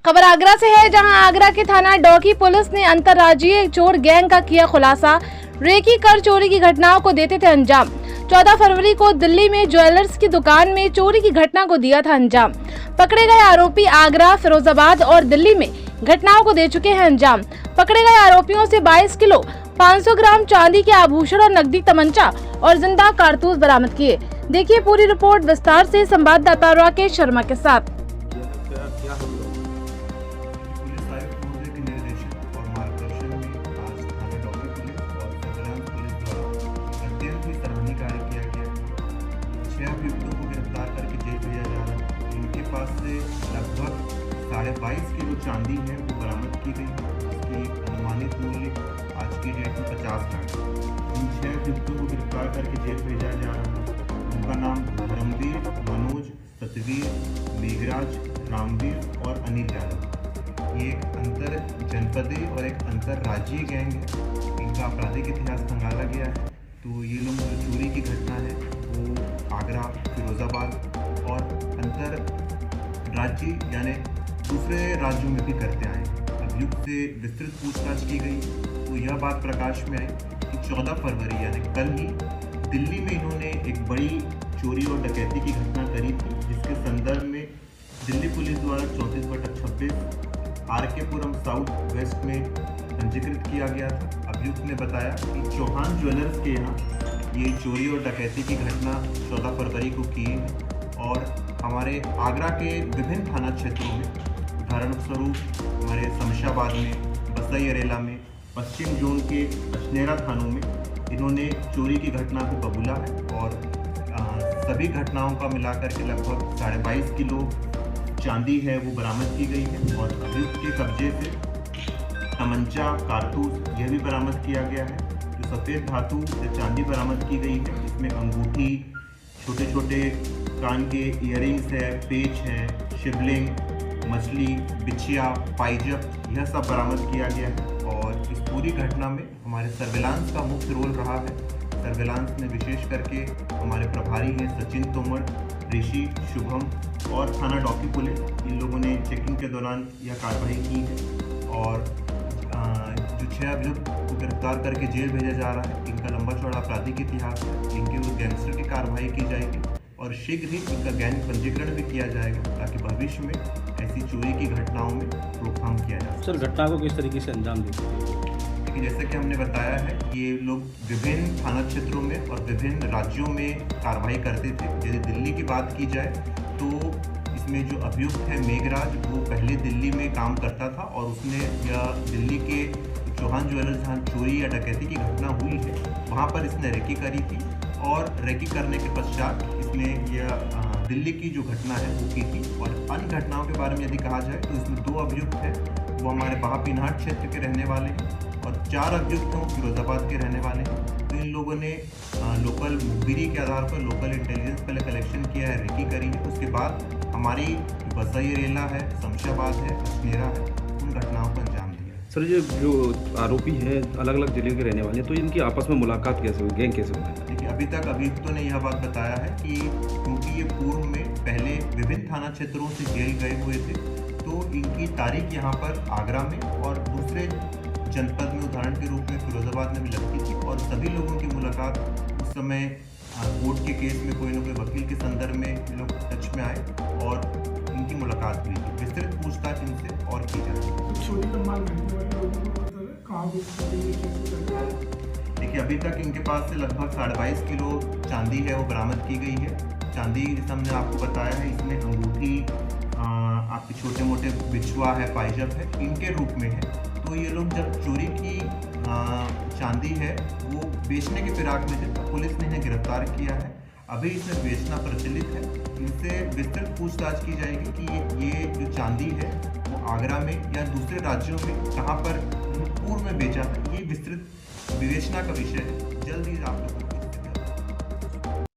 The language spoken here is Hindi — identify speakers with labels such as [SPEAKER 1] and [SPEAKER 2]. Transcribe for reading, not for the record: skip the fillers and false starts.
[SPEAKER 1] खबर आगरा से है, जहां आगरा के थाना डौकी पुलिस ने अंतर्राज्यीय चोर गैंग का किया खुलासा। रेकी कर चोरी की घटनाओं को देते थे अंजाम। 14 फरवरी को दिल्ली में ज्वेलर्स की दुकान में चोरी की घटना को दिया था अंजाम। पकड़े गए आरोपी आगरा, फिरोजाबाद और दिल्ली में घटनाओं को दे चुके हैं अंजाम। पकड़े गए आरोपियों से 22 किलो 500 ग्राम चांदी के आभूषण और नकदी तमंचा और जिंदा कारतूस बरामद किए। देखिए पूरी रिपोर्ट विस्तार से संवाददाता राकेश शर्मा के साथ।
[SPEAKER 2] अभियुक्तों को गिरफ्तार करके जेल भेजा जा रहा है। इनके पास से लगभग 22.5 किलो चांदी है वो बरामद की गई है, जिसकी अनुमानित मूल्य आज की डेट में 50 लाख। इन 6 अभियुक्तों को गिरफ्तार करके जेल भेजा जा रहा है। उनका नाम धर्मवीर, मनोज, सतवीर, मेघराज, रामवीर और अनिल यादव। ये एक अंतर जनपदीय और एक अंतर्राज्यीय गैंग है। इनका आपराधिक इतिहास खंगाला गया है। तो ये लोग जो चोरी की घटना है वो आगरा, फिरोजाबाद और अंतर राज्य यानी दूसरे राज्यों में भी करते आए। अभियुक्त से विस्तृत पूछताछ की गई तो यह बात प्रकाश में आई कि 14 फरवरी यानी कल ही दिल्ली में इन्होंने एक बड़ी चोरी और डकैती की घटना करी थी, जिसके संदर्भ में दिल्ली पुलिस द्वारा 34/26 आरकेपुरम साउथ वेस्ट में पंजीकृत किया गया था। अभियुक्त ने बताया कि चौहान ज्वेलर्स के यहाँ ये चोरी और डकैती की घटना 14 फरवरी को की है और हमारे आगरा के विभिन्न थाना क्षेत्रों में, उदाहरण स्वरूप हमारे शमशाबाद में, बसई अरेला में, पश्चिम जोन के अछनेरा थानों में इन्होंने चोरी की घटना को कबूला है और सभी घटनाओं का मिलाकर के लगभग 22.5 किलो चांदी है वो बरामद की गई है और अभियुक्त के कब्जे से तमंचा, कारतूस यह भी बरामद किया गया है। जो सफ़ेद धातु या चांदी बरामद की गई है, इसमें अंगूठी, छोटे छोटे कान के इयररिंग्स है, पेच है, शिवलिंग, मछली, बिछिया, पाइजप, यह सब बरामद किया गया है। और इस पूरी घटना में हमारे सर्विलांस का मुख्य रोल रहा है। सर्विलांस में विशेष करके हमारे प्रभारी हैं सचिन तोमर, ऋषि, शुभम और थाना डौकी पुलिस, इन लोगों ने चेकिंग के दौरान यह कार्रवाई की है। और जो 6 अभियुक्त को गिरफ्तार करके जेल भेजा जा रहा है, इनका लंबा चौड़ा आपराधिक इतिहास है। इनके विरुद्ध गैंगस्टर की कार्रवाई की जाएगी और शीघ्र ही इनका गैंग पंजीकरण भी किया जाएगा, ताकि भविष्य में ऐसी चोरी की घटनाओं में रोकथाम किया जा सके।
[SPEAKER 3] सर, घटना को किस तरीके से अंजाम देते हैं?
[SPEAKER 2] देखिए, जैसे कि हमने बताया है, ये लोग विभिन्न थाना क्षेत्रों में और विभिन्न राज्यों में कार्रवाई करते थे। यदि दिल्ली की बात की जाए तो इसमें जो अभियुक्त है मेघराज, वो पहले दिल्ली में काम करता था और उसने यह दिल्ली के चौहान ज्वेलर्स जहाँ चोरी या डकैती की घटना हुई है वहाँ पर इसने रेकी करी थी और रेकी करने के पश्चात इसने यह दिल्ली की जो घटना है वो की थी। और अन्य घटनाओं के बारे में यदि कहा जाए तो इसमें 2 अभियुक्त हैं, वो हमारे बहापीनहाट क्षेत्र के रहने वाले हैं और 4 अभियुक्त हैं फिरोजाबाद के रहने वाले हैं। तो इन लोगों ने लोकल मुखबिरी के आधार पर लोकल इंटेलिजेंस पहले कलेक्शन किया है, रेकी करी है। उसके बाद हमारी बसई अरेला है, शमशाबाद है, अछनेरा है, उन घटनाओं को अंजाम दिया।
[SPEAKER 3] सर, ये जो आरोपी हैं अलग अलग जिले के रहने वाले हैं, तो इनकी आपस में मुलाकात कैसे हुई, गैंग कैसे हुई?
[SPEAKER 2] देखिए, अभी तक अभियुक्तों ने यह बात बताया है कि क्योंकि ये पूर्व में पहले विभिन्न थाना क्षेत्रों से जेल गए हुए थे, तो इनकी तारीख यहाँ पर आगरा में और दूसरे जनपद में उदाहरण के रूप में फिरोजाबाद में भी लगती थी और सभी लोगों की मुलाकात उस समय कोर्ट के केस में कोई ना कोई वकील के संदर्भ में ये लोग टच में आए और इनकी मुलाकात हुई थी। विस्तृत पूछताछ इनसे और की जाएगी। देखिए, अभी तक इनके पास से लगभग 22.5 किलो चांदी है वो बरामद की गई है। चांदी जैसे हमने आपको बताया है, इसमें अंगूठी, आपके छोटे मोटे बिछुआ है, पाइजप है, इनके रूप में है। तो ये लोग जब चोरी की चांदी है वो बेचने के फिराक में थे, तो पुलिस ने इन्हें गिरफ्तार किया है। अभी इसमें बेचना प्रचलित है। इनसे विस्तृत पूछताछ की जाएगी कि ये जो चांदी है वो आगरा में या दूसरे राज्यों में कहाँ पर पूर्व में बेचा था। ये विस्तृत विवेचना का विषय है। जल्द ही आप लोगों को